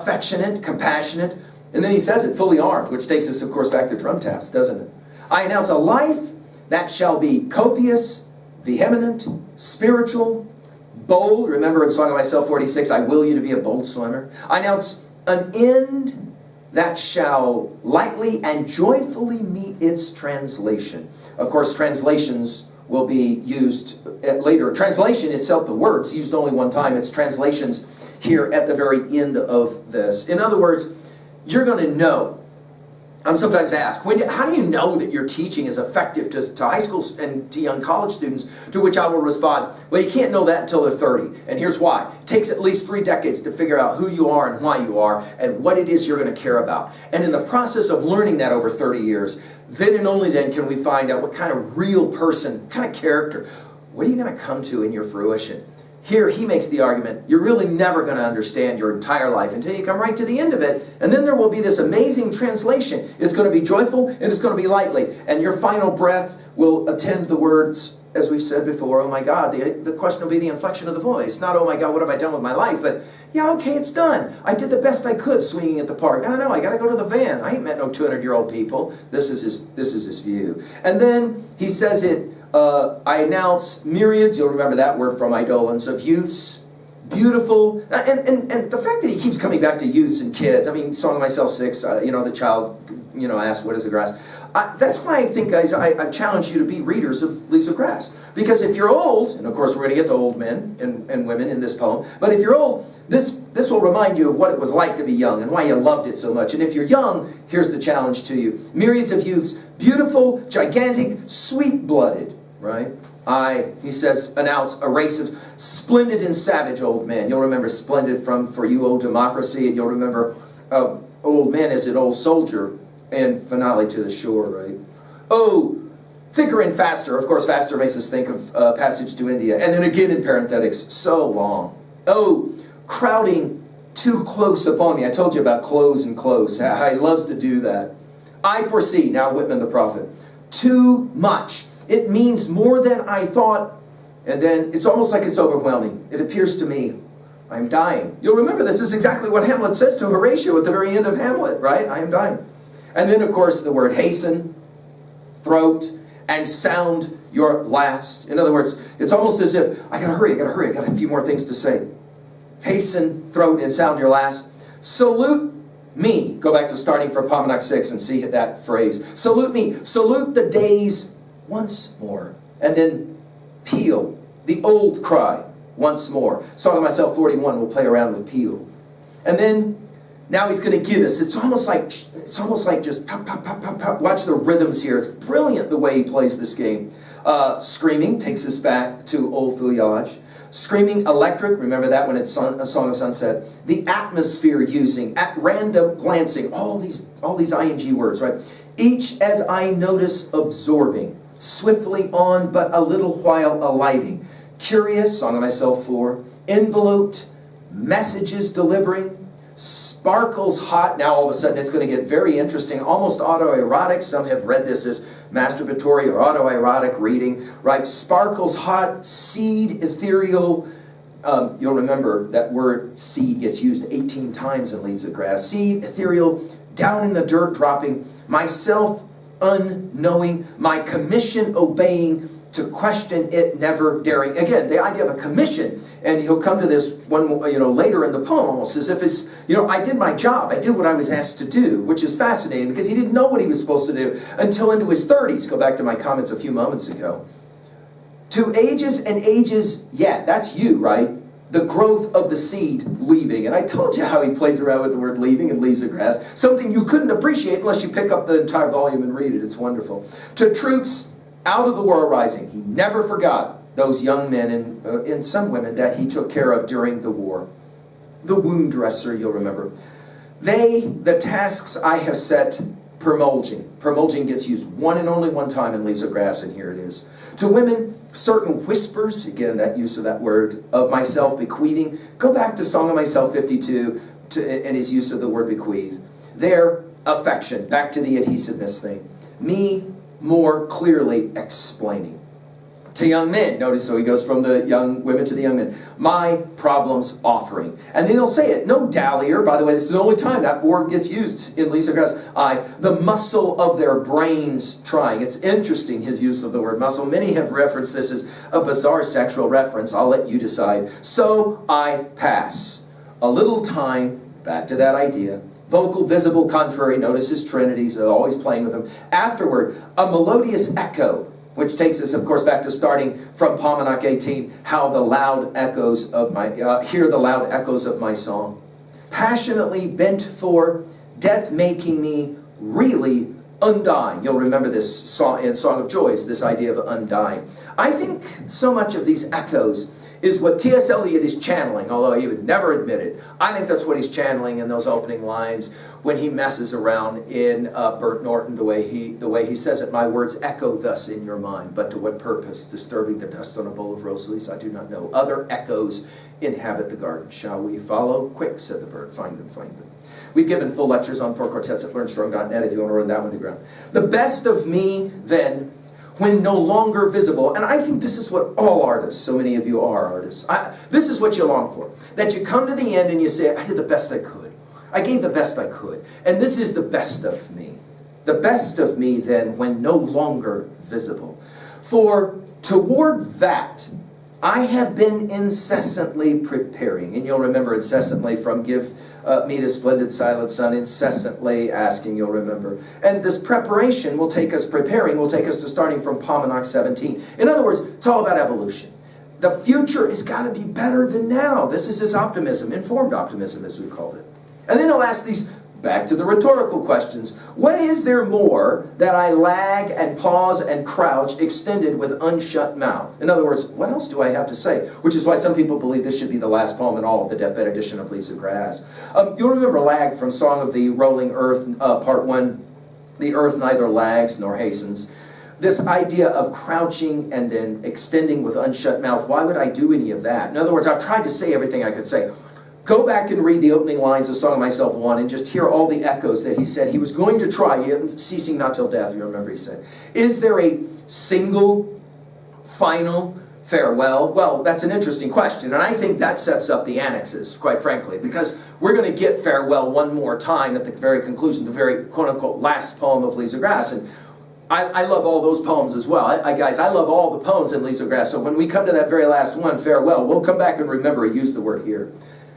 affectionate, compassionate, and then he says it, fully armed, which takes us, of course, back to drum taps, doesn't it? I announce a life that shall be copious, vehement, spiritual, bold. Remember in Song of Myself 46, I will you to be a bold swimmer. I announce an end that shall lightly and joyfully meet its translation. Of course, translations will be used later. Translation itself, the word's used only one time. It's translations here at the very end of this. In other words, you're going to know. I'm sometimes asked, how do you know that your teaching is effective to high school and to young college students? To which I will respond, well, you can't know that until they're 30. And here's why. It takes at least 3 decades to figure out who you are and why you are and what it is you're going to care about. And in the process of learning that over 30 years, then and only then can we find out what kind of real person, what kind of character, what are you going to come to in your fruition? Here he makes the argument, you're really never going to understand your entire life until you come right to the end of it, and then there will be this amazing translation. It's going to be joyful and it's going to be lightly, and your final breath will attend the words, as we've said before, oh my God. The question will be the inflection of the voice, not oh my God, what have I done with my life, but yeah, okay, it's done. I did the best I could swinging at the park. No, I got to go to the van. I ain't met no 200-year-old people. This is his view. And then he says it, I announce myriads, you'll remember that word from Eidolons, of youths, beautiful, and the fact that he keeps coming back to youths and kids, I mean, Song of Myself 6, the child, asks, what is the grass? That's why I think, guys, I've challenged you to be readers of Leaves of Grass. Because if you're old, and of course we're going to get to old men and women in this poem, but if you're old, this will remind you of what it was like to be young and why you loved it so much. And if you're young, here's the challenge to you. Myriads of youths, beautiful, gigantic, sweet-blooded, right? He says, announce a race of splendid and savage old men. You'll remember splendid from For You, Old Democracy, and you'll remember old men as an old soldier, and finale to the shore, right? Oh, thicker and faster. Of course, faster makes us think of Passage to India. And then again in parenthetics, so long. Oh, crowding too close upon me. I told you about close and close, how he loves to do that. I foresee, now Whitman the prophet, too much. It means more than I thought, and then it's almost like it's overwhelming. It appears to me, I'm dying. You'll remember this is exactly what Hamlet says to Horatio at the very end of Hamlet, right? I am dying. And then, of course, the word hasten, throat, and sound your last. In other words, it's almost as if, I gotta hurry, I got a few more things to say. Hasten, throat, and sound your last. Salute me. Go back to starting from Pomenock 6 and see that phrase. Salute me. Salute the days once more. And then peal, the old cry, once more. Song of Myself 41 will play around with peal. And then, now he's going to give us, it's almost like just pop, pop, pop, pop, pop. Watch the rhythms here. It's brilliant the way he plays this game. Screaming takes us back to Old Feuillage. Screaming electric, remember that when it's A Song of Sunset. The atmosphere using, at random glancing, all these ing words, right? Each as I notice absorbing, swiftly on but a little while alighting. Curious, Song of Myself 4. Enveloped, messages delivering. Sparkles hot. Now all of a sudden it's going to get very interesting, almost autoerotic. Some have read this as masturbatory or autoerotic reading, right? Sparkles hot, seed, ethereal. You'll remember that word seed gets used 18 times in Leaves of Grass. Seed, ethereal, down in the dirt dropping, myself unknowing, my commission obeying, to question it never daring. Again, the idea of a commission, and he'll come to this one, later in the poem, almost as if it's, I did my job. I did what I was asked to do, which is fascinating because he didn't know what he was supposed to do until into his 30s. Go back to my comments a few moments ago. To ages and ages, yeah, that's you, right? The growth of the seed leaving. And I told you how he plays around with the word leaving and Leaves of Grass. Something you couldn't appreciate unless you pick up the entire volume and read it. It's wonderful. To troops out of the war rising. He never forgot those young men and some women that he took care of during the war. The wound dresser, you'll remember. The tasks I have set, promulging. Promulging gets used one and only one time in Leaves of Grass, and here it is. To women, certain whispers, again, that use of that word, of myself bequeathing. Go back to Song of Myself 52 and his use of the word bequeath. Their affection, back to the adhesiveness thing. Me more clearly explaining. to young men. Notice, so he goes from the young women to the young men. My problems offering. And then he'll say it, no dallier. By the way, this is the only time that word gets used in Leaves of Grass. The muscle of their brains trying. It's interesting, his use of the word muscle. Many have referenced this as a bizarre sexual reference. I'll let you decide. So I pass. A little time, back to that idea. Vocal, visible, contrary. Notice his trinities, always playing with them. Afterward, a melodious echo, which takes us, of course, back to starting from Palmach 18, how the loud echoes of my, hear the loud echoes of my song. Passionately bent for death making me really undying. You'll remember this song in Song of Joys, this idea of undying. I think so much of these echoes is what T.S. Eliot is channeling, although he would never admit it. I think that's what he's channeling in those opening lines when he messes around in Bert Norton, the way he says it. My words echo thus in your mind, but to what purpose? Disturbing the dust on a bowl of rose leaves, I do not know. Other echoes inhabit the garden. Shall we follow? Quick, said the bird. Find them, find them. We've given full lectures on 4 quartets at learnstrong.net if you want to run that one to ground. The best of me, then, when no longer visible, and I think this is what all artists, so many of you are artists, this is what you long for. That you come to the end and you say, I did the best I could. I gave the best I could. And this is the best of me. The best of me then when no longer visible. For toward that, I have been incessantly preparing. And you'll remember incessantly from Give Me the Splendid Silent Sun, incessantly asking, you'll remember. And this preparation will take us, preparing will take us to starting from Palmach 17. In other words, it's all about evolution. The future has got to be better than now. This is his optimism, informed optimism as we called it. And then he'll ask these, back to the rhetorical questions. What is there more that I lag and pause and crouch, extended with unshut mouth? In other words, what else do I have to say? Which is why some people believe this should be the last poem in all of the deathbed edition of Leaves of Grass. You'll remember lag from Song of the Rolling Earth, Part 1. The earth neither lags nor hastens. This idea of crouching and then extending with unshut mouth, why would I do any of that? In other words, I've tried to say everything I could say. Go back and read the opening lines of Song of Myself 1 and just hear all the echoes that he said he was going to try, ceasing not till death, you remember he said. Is there a single, final farewell? Well, that's an interesting question, and I think that sets up the annexes, quite frankly, because we're going to get farewell one more time at the very conclusion, the very quote-unquote last poem of Leaves of Grass, and I love all those poems as well. Guys, I love all the poems in Leaves of Grass, so when we come to that very last one, farewell, we'll come back and remember he used the word here.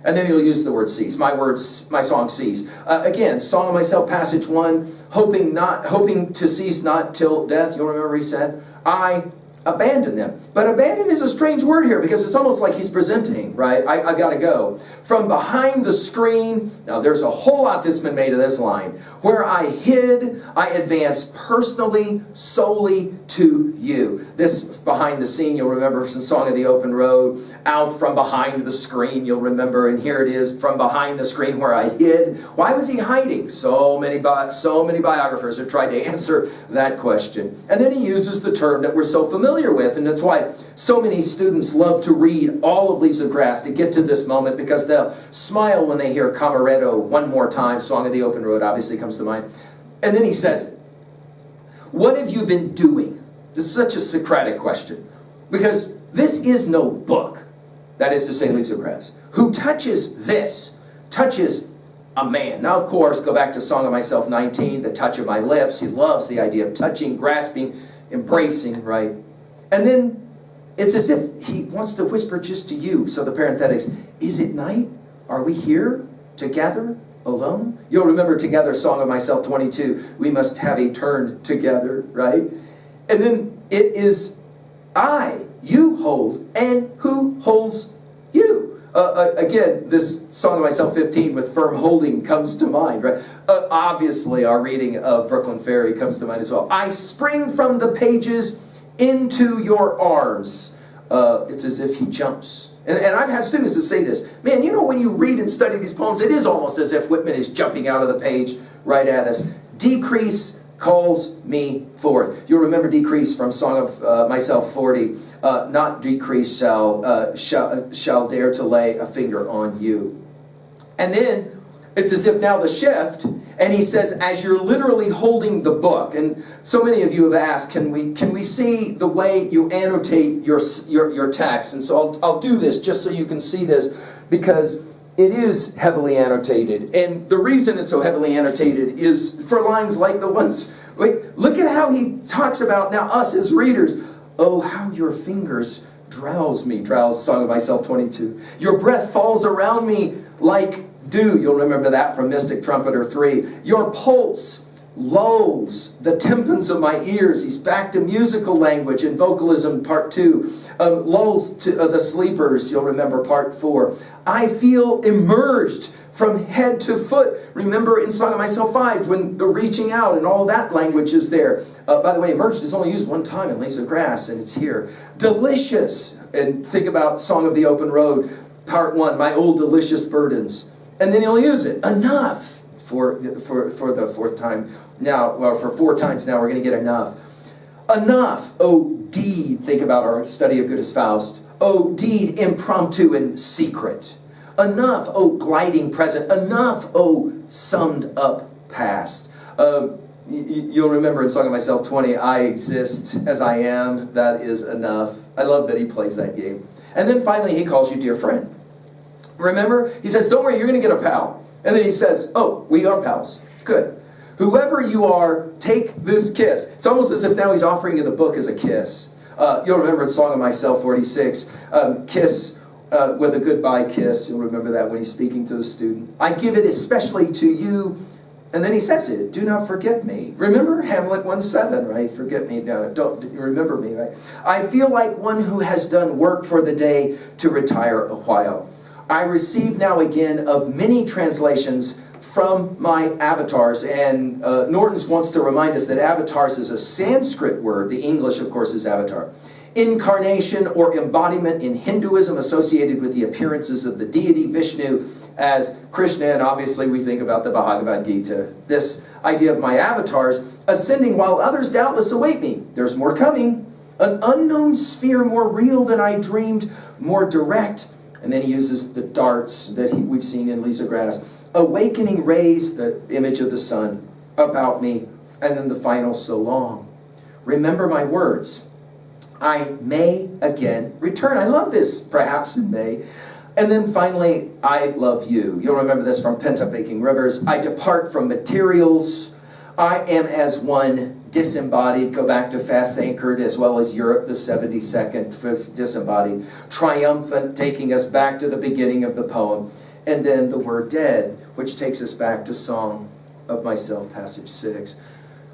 And then he'll use the word cease. My song cease. Again, Song of Myself, passage 1, hoping to cease not till death. You'll remember he said, I abandon them. But abandon is a strange word here because it's almost like he's presenting, right? I gotta go. From behind the screen, now there's a whole lot that's been made of this line. Where I hid, I advance personally, solely to you. This behind the scene, you'll remember from Song of the Open Road. Out from behind the screen, you'll remember, and here it is, from behind the screen where I hid. Why was he hiding? So many biographers have tried to answer that question. And then he uses the term that we're so familiar with, and that's why so many students love to read all of Leaves of Grass to get to this moment, because they'll smile when they hear Camaretto one more time. Song of the Open Road obviously comes to mind. And then he says it. What have you been doing? This is such a Socratic question, because this is no book. That is to say, Leaves of Grass. Who touches this, touches a man. Now, of course, go back to Song of Myself 19, the touch of my lips. He loves the idea of touching, grasping, embracing, right? And then it's as if he wants to whisper just to you. So the parenthetics, is it night? Are we here together, alone? You'll remember together, Song of Myself 22, we must have a turn together, right? And then it is I, you hold, and who holds you? Again, this Song of Myself 15 with firm holding comes to mind, right? Obviously, our reading of Brooklyn Ferry comes to mind as well. I spring from the pages into your arms. It's as if he jumps. And I've had students that say this, man, you know, when you read and study these poems, it is almost as if Whitman is jumping out of the page right at us. Decrease calls me forth. You'll remember decrease from Song of Myself 40. Not decrease shall dare to lay a finger on you. And then it's as if now the shift, And he says, as you're literally holding the book, and so many of you have asked, can we see the way you annotate your text? And so I'll do this just so you can see this, because it is heavily annotated. And the reason it's so heavily annotated is for lines like the ones, wait, look at how he talks about now us as readers. Oh, how your fingers drowse me, drowse, Song of Myself 22. Your breath falls around me like dew. You'll remember that from Mystic Trumpeter 3. Your pulse lulls the tympans of my ears. He's back to musical language in vocalism part 2. Lulls to the sleepers, you'll remember part 4. I feel immersed from head to foot. Remember in Song of Myself 5 when the reaching out and all that language is there. By the way, immersed is only used one time in Leaves of Grass, and it's here. Delicious. And think about Song of the Open Road, part 1, my old delicious burdens. And then he'll use it. Enough for the 4th time. Now, well, for 4 times now, we're going to get enough. Enough, oh deed. Think about our study of Good as Faust. Oh deed, impromptu and secret. Enough, oh gliding present. Enough, oh summed up past. You'll remember in Song of Myself 20, I exist as I am. That is enough. I love that he plays that game. And then finally, he calls you dear friend. Remember? He says, don't worry, you're going to get a pal. And then he says, oh, we are pals. Good. Whoever you are, take this kiss. It's almost as if now he's offering you the book as a kiss. You'll remember in Song of Myself 46, kiss with a goodbye kiss. You'll remember that when he's speaking to the student. I give it especially to you. And then he says it, do not forget me. Remember Hamlet 1:7, right? Forget me, no, don't remember me, right? I feel like one who has done work for the day to retire a while. I receive now again of many translations from my avatars, and Norton's wants to remind us that avatars is a Sanskrit word. The English, of course, is avatar. Incarnation or embodiment in Hinduism associated with the appearances of the deity Vishnu as Krishna, and obviously we think about the Bhagavad Gita. This idea of my avatars ascending while others doubtless await me. There's more coming. An unknown sphere more real than I dreamed, more direct. And then he uses the darts that we've seen in Leaves of Grass. Awakening rays, the image of the sun, about me. And then the final, so long. Remember my words. I may again return. I love this, perhaps in May. And then finally, I love you. You'll remember this from Pent Up Aching Rivers. I depart from materials. I am as one disembodied. Go back to Fast Anchored as well as Europe, the 72nd, disembodied. Triumphant, taking us back to the beginning of the poem. And then the word dead, which takes us back to Song of Myself, passage 6.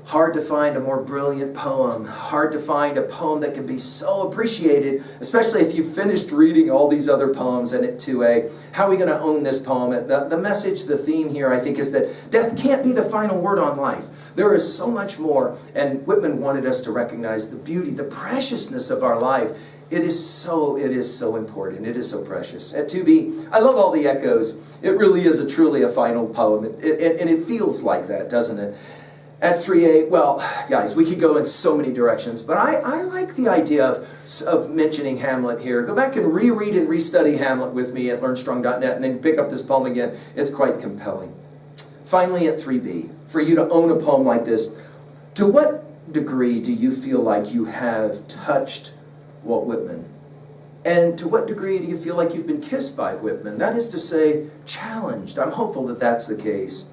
Hard to find a more brilliant poem. Hard to find a poem that can be so appreciated, especially if you've finished reading all these other poems and at 2A. How are we going to own this poem? The message, the theme here, I think, is that death can't be the final word on life. There is so much more. And Whitman wanted us to recognize the beauty, the preciousness of our life. It is so important. It is so precious. At 2B, I love all the echoes. It really is truly a final poem. And it feels like that, doesn't it? At 3A, well, guys, we could go in so many directions, but I like the idea of mentioning Hamlet here. Go back and reread and restudy Hamlet with me at learnstrong.net and then pick up this poem again. It's quite compelling. Finally, at 3B, for you to own a poem like this, to what degree do you feel like you have touched Walt Whitman? And to what degree do you feel like you've been kissed by Whitman? That is to say, challenged. I'm hopeful that that's the case.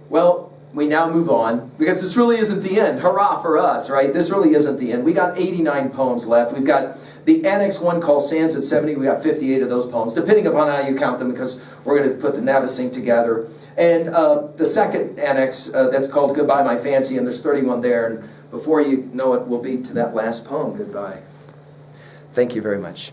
Well, we now move on, because this really isn't the end. Hurrah for us, right? This really isn't the end. We got 89 poems left. We've got the Annex 1 called Sands at 70. We got 58 of those poems, depending upon how you count them, because we're going to put the Navasink together. And the second Annex, that's called Goodbye My Fancy, and there's 31 there. And before you know it, we'll be to that last poem, Goodbye. Thank you very much.